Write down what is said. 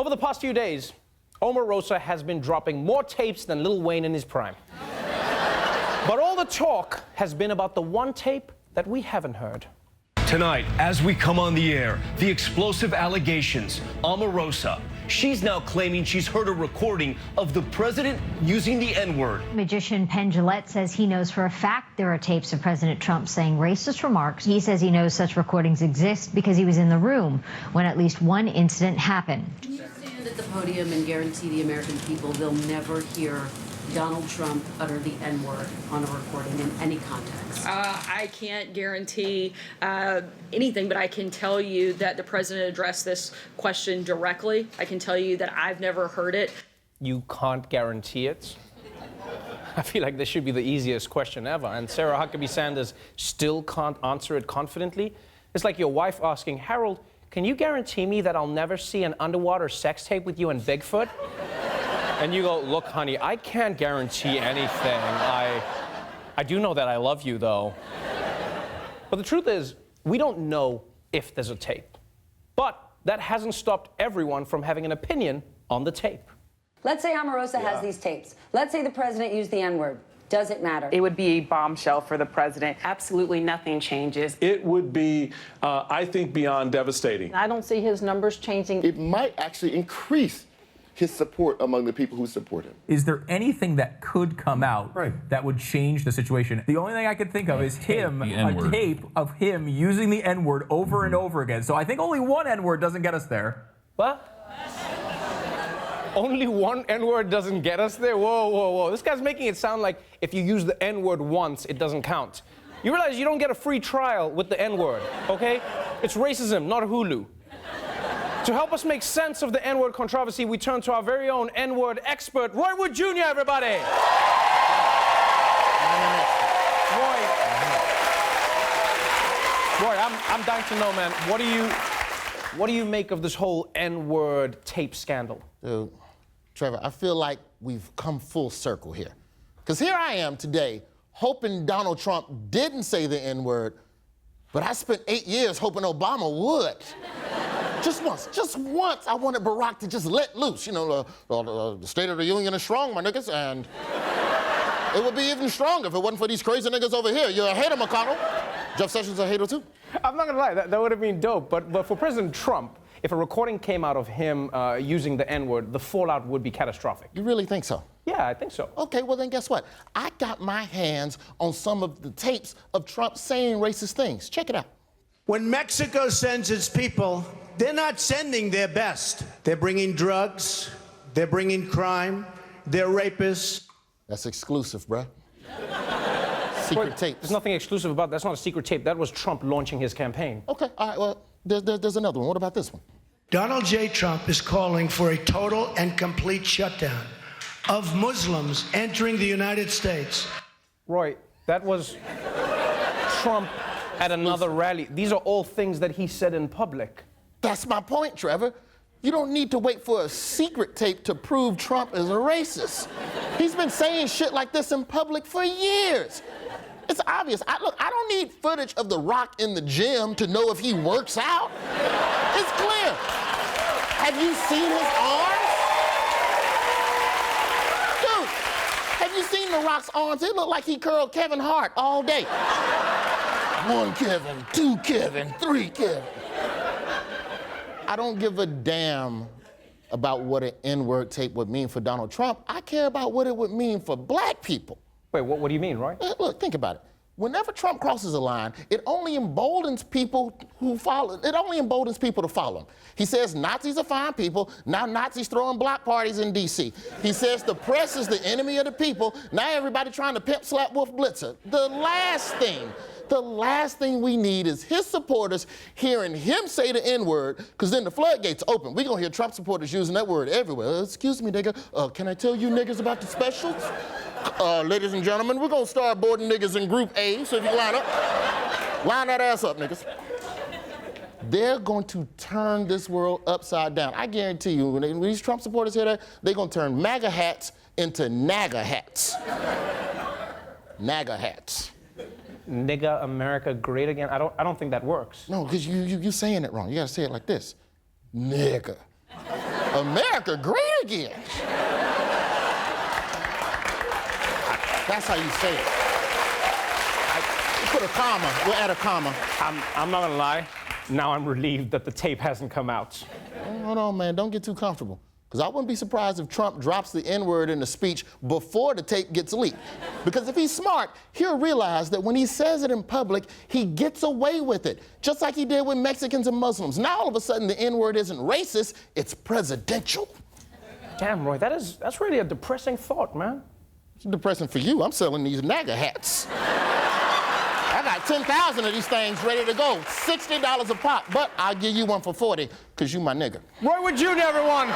Over the past few days, Omarosa has been dropping more tapes than Lil Wayne in his prime. But all the talk has been about the one tape that we haven't heard. Tonight, as we come on the air, the explosive allegations. Omarosa, she's now claiming she's heard a recording of the president using the N-word. Magician Penn Jillette says he knows for a fact there are tapes of President Trump saying racist remarks. He says he knows such recordings exist because he was in the room when at least one incident happened. Can you stand at the podium and guarantee the American people they'll never hear Donald Trump utter the N-word on a recording in any context? I can't guarantee anything, but I can tell you that the president addressed this question directly. I can tell you that I've never heard it. You can't guarantee it? I feel like this should be the easiest question ever, and Sarah Huckabee Sanders still can't answer it confidently. It's like your wife asking, Harold, can you guarantee me that I'll never see an underwater sex tape with you and Bigfoot? And you go, look, honey, I can't guarantee anything. I do know that I love you, though. But the truth is, we don't know if there's a tape. But that hasn't stopped everyone from having an opinion on the tape. Let's say Omarosa has these tapes. Let's say the president used the N-word. Does it matter? It would be a bombshell for the president. Absolutely nothing changes. It would be, I think, beyond devastating. I don't see his numbers changing. It might actually increase his support among the people who support him. Is there anything that could come out that would change the situation? The only thing I could think of is a tape of him using the N-word over and over again. So I think only one N-word doesn't get us there. What? Only one N-word doesn't get us there? Whoa, whoa, whoa. This guy's making it sound like if you use the N-word once, it doesn't count. You realize you don't get a free trial with the N-word, okay? It's racism, not Hulu. To help us make sense of the N-word controversy, we turn to our very own N-word expert, Roy Wood Jr., everybody. Roy, I'm dying to know, man, what do you make of this whole N-word tape scandal? Dude, Trevor, I feel like we've come full circle here. Because here I am today, hoping Donald Trump didn't say the N-word, but I spent 8 years hoping Obama would. Just once, I wanted Barack to just let loose. You know, the State of the Union is strong, my niggas, and it would be even stronger if it wasn't for these crazy niggas over here. You're a hater, McConnell. Jeff Sessions a hater, too. I'm not gonna lie, that would have been dope, but for President Trump, if a recording came out of him using the N-word, the fallout would be catastrophic. You really think so? Yeah, I think so. Okay, well then guess what? I got my hands on some of the tapes of Trump saying racist things. Check it out. When Mexico sends its people, they're not sending their best. They're bringing drugs, they're bringing crime, they're rapists. That's exclusive, bruh. Secret tapes. There's nothing exclusive about that. That's not a secret tape. That was Trump launching his campaign. Okay, all right, well, there's another one. What about this one? Donald J. Trump is calling for a total and complete shutdown of Muslims entering the United States. Roy, that was Trump at another rally. These are all things that he said in public. That's my point, Trevor. You don't need to wait for a secret tape to prove Trump is a racist. He's been saying shit like this in public for years. It's obvious. Look, I don't need footage of The Rock in the gym to know if he works out. It's clear. Have you seen his arms? Dude, have you seen The Rock's arms? It look like he curled Kevin Hart all day. 1 Kevin, 2 Kevin, 3 Kevin. I don't give a damn about what an N-word tape would mean for Donald Trump. I care about what it would mean for black people. Wait, what do you mean, Roy? Look, think about it. Whenever Trump crosses a line, it only emboldens people who follow. It only emboldens people to follow him. He says Nazis are fine people. Now Nazis throwing block parties in D.C. He says the press is the enemy of the people. Now everybody trying to pimp slap Wolf Blitzer. The last thing we need is his supporters hearing him say the N-word, because then the floodgates open. We're going to hear Trump supporters using that word everywhere. Excuse me, nigga. Can I tell you niggas about the specials? Ladies and gentlemen, we're going to start boarding niggas in Group A, so if you line that ass up, niggas. They're going to turn this world upside down. I guarantee you, when these Trump supporters hear that, they're going to turn MAGA hats into NAGA hats. NAGA hats. Nigga America great again? I don't think that works. No, because you saying it wrong. You gotta say it like this. Nigga. America great again. That's how you say it. Put a comma. We'll add a comma. I'm not gonna lie. Now I'm relieved that the tape hasn't come out. Hold on, man. Don't get too comfortable. Because I wouldn't be surprised if Trump drops the N-word in the speech before the tape gets leaked. Because if he's smart, he'll realize that when he says it in public, he gets away with it. Just like he did with Mexicans and Muslims. Now all of a sudden the N-word isn't racist, it's presidential. Damn, Roy, that's really a depressing thought, man. It's depressing for you. I'm selling these NAGA hats. I got 10,000 of these things ready to go. $60 a pop, but I'll give you one for 40 because you my nigga. Roy, would you never won?